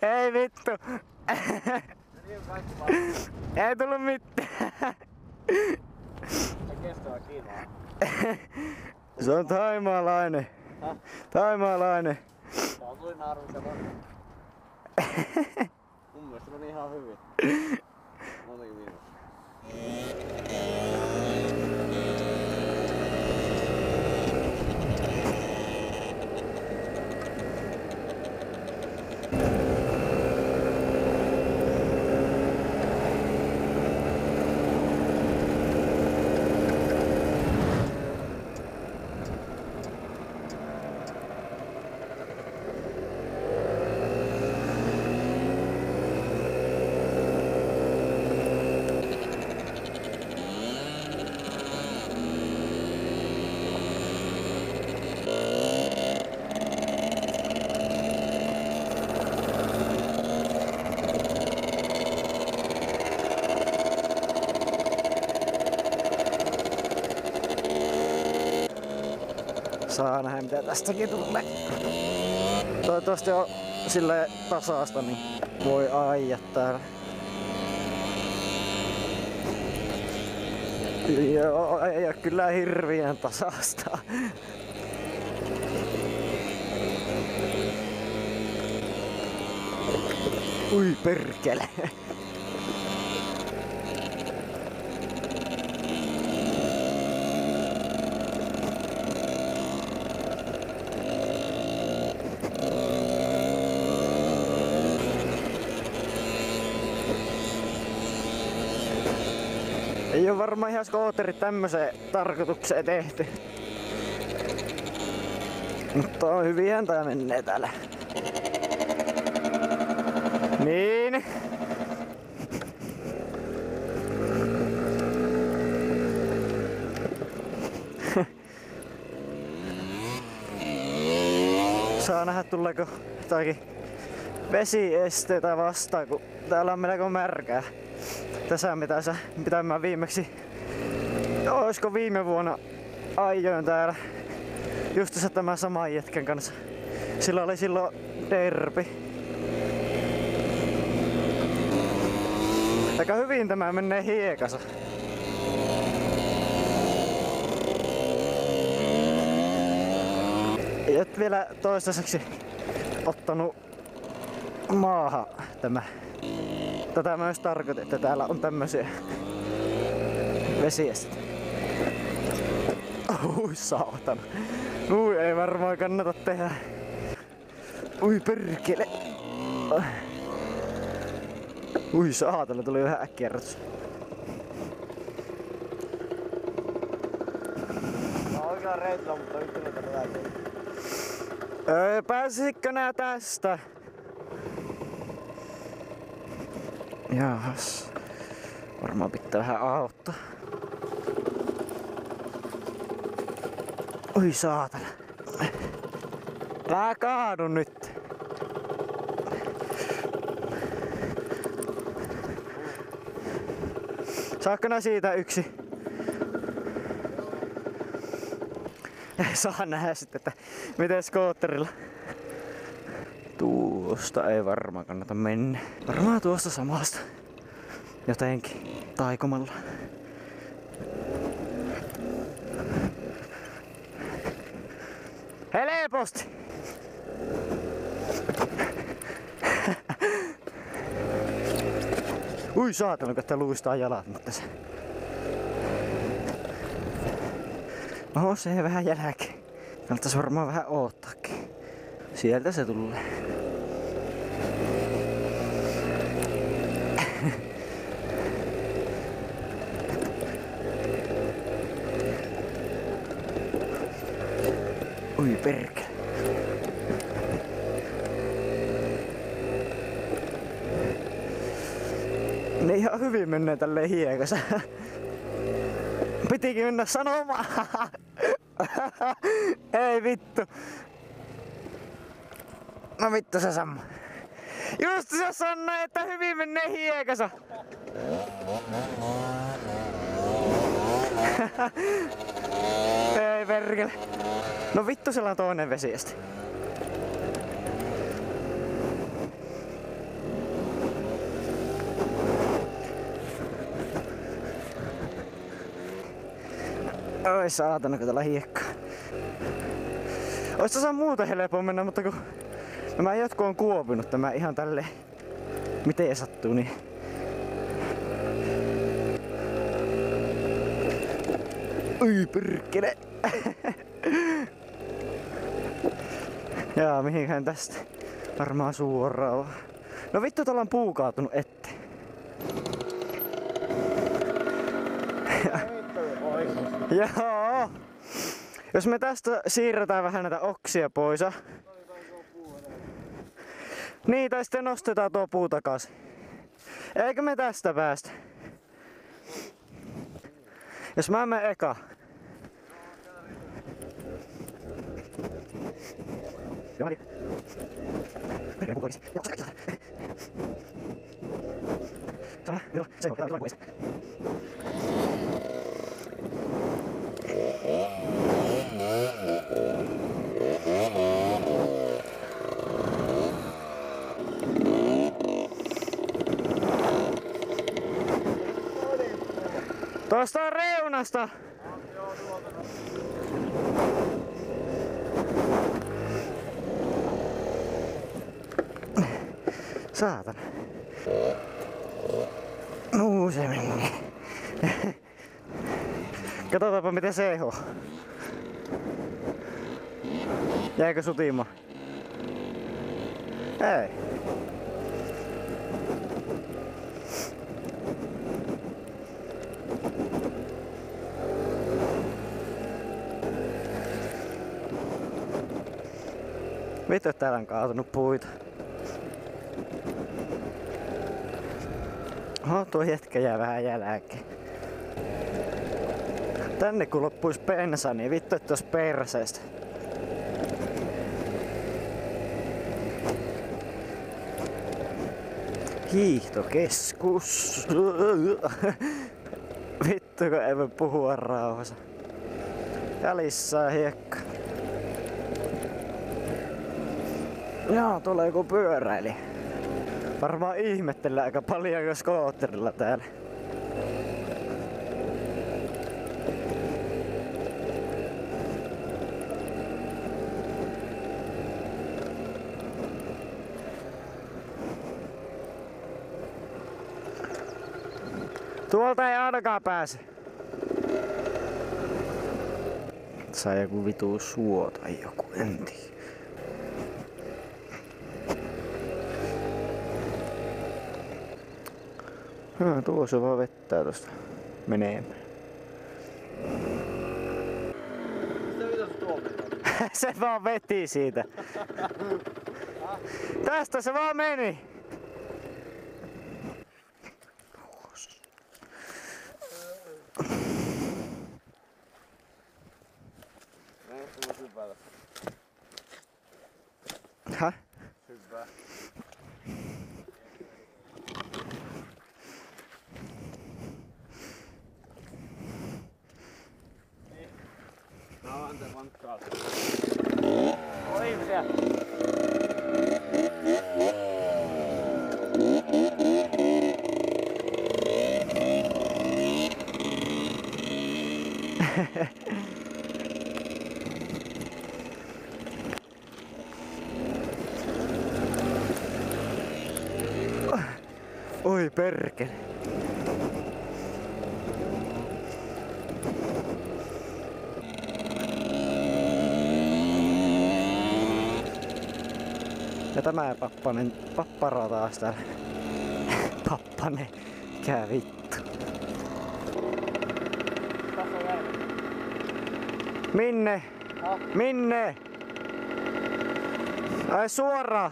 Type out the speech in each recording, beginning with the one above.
Ei vittu. Ei tullu mitään. Kestävä kiinaa. Se on thaimaalainen. Häh? Thaimaalainen. Tää on tuli naarun, kato. Mun mielestä meni ihan hyvin. Montakin miinus. Saa nähdä mitä tästäkin tulee. Toivottavasti on silleen tasaista, niin voi aijaa täällä. Joo, ei oo kyllä hirveän tasaista. Ui perkele. Ei oo varmaan ihan skooterit tämmöseen tarkoitukseen tehty. Mutta on hyvihän tää menee täällä. Niin. Saa nähdä tuleeko jotakin vesiesteitä vastaan, kun täällä on melko märkää. Tässä mitä mä viimeksi, oisko viime vuonna ajoin täällä justiinsa tämän saman jätkän kanssa. Sillä oli silloin derbi. Aika hyvin tämä menee hiekassa. Ei et vielä toistaiseksi ottanut maahan tämä. Tätä myös tarkoitin, että täällä on tämmösiä vesiesteitä. Ui saatana. Ui ei varmaan kannata tehdä. Ui perkele. Ui saatana, tuli vähän äkkierrätys. Mä oon oikealla reitillä, mutta yksilöitä lääkeitä. Pääsisikö nää tästä? Jaas. Varmaan pitää vähän auttaa. Oi saatana. Älä kaadu nyt. Saatko nää siitä yksi? Saa nähdä sitten, että miten skootterilla. Tuosta ei varmaan kannata mennä. Varmaan tuosta samasta. Jotenkin taikomalla. Helposti! Ui saatana, kun tää luistaa jalat, mutta se... Oho, se vähän jälkeen. Kannattais varmaan vähän oottaakin. Sieltä se tulee. Oi perkele. Ne ihan hyvin menee tälleen hiekassa. Pitikin mennä sanomaan. Ei vittu. No vittu se Sammo. Just se sanoi, että hyvin menee hiekassa. Ei perkele. No vittu siellä on toinen vesiesti. Oi saatana, kun täällä hiekkaa. Ois tässä muuta helppoa mennä, mutta kun nämä jotkut on kuopinut tämä ihan tälleen miten sattuu niin. Oi perkele. Jaa, mihinhän tästä? Varmaan suoraan vaan. No vittu, täällä on puu kaatunut eteen. Joo. Jos me tästä siirretään vähän näitä oksia pois. Niin, tai sitten nostetaan tuo puu takaisin. Eikö me tästä päästä? Jos mä menen eka. Joo, niin. Joo, se on hyvä. Tuosta reunasta! Saatana. No se meni. Katsotaanpa miten se on. Jäikö sutimaan? Ei. Vittu, täällä on kaatunut puita. Oho, tuo jätkä jää vähän jälkeen. Tänne kun loppuis bensa, niin vittu, että olisi perseestä. Hiihtokeskus. Vittu, kun ei voi puhua rauhassa. Jälissään hiekka. Joo, tulee joku pyöräilijä. Varmaan ihmettelee aika paljon skootterilla täällä. Tuolta ei ainakaan pääse. Saa joku vitu suo tai joku, en tiedä. Tuossa vaan vettää tosta menemään. Se vaan veti siitä. Tästä se vaan meni. Häh? Hyvä. No, ante vankkaa. Oi, mitä? Oi perkele. Ja tämä pappara taas täällä. Pappane. Mikä vittu. Minne? Minne? Ai suoraan!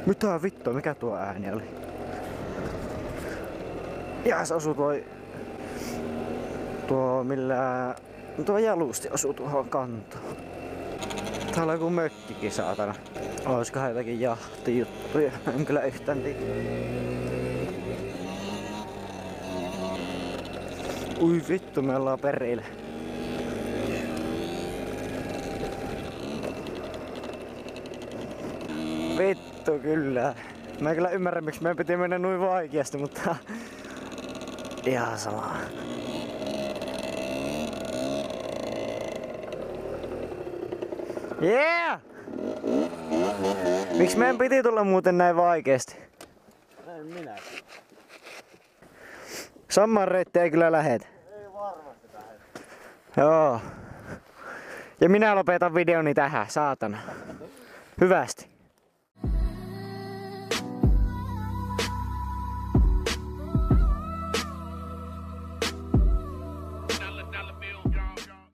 Mitä vittua, mikä tuo ääni oli? Ja se osui tuo jalusti osui tuohon kantoon. Täällä on joku mökkikin saatana. Olisikohan jotakin jahtijuttuja? En kyllä yhtään tiedä. Ui vittu, me ollaan perille. Vittu kyllä. Mä en kyllä ymmärrä miksi meidän piti mennä noin vaikeasti, mutta ihan sama. Yeah! Miksi meidän piti tulla muuten näin vaikeasti? En minä. Samaan reittiin ei kyllä lähetä. Ei varmasti lähde. Joo. Ja minä lopetan videoni tähän, saatana. Hyvästi.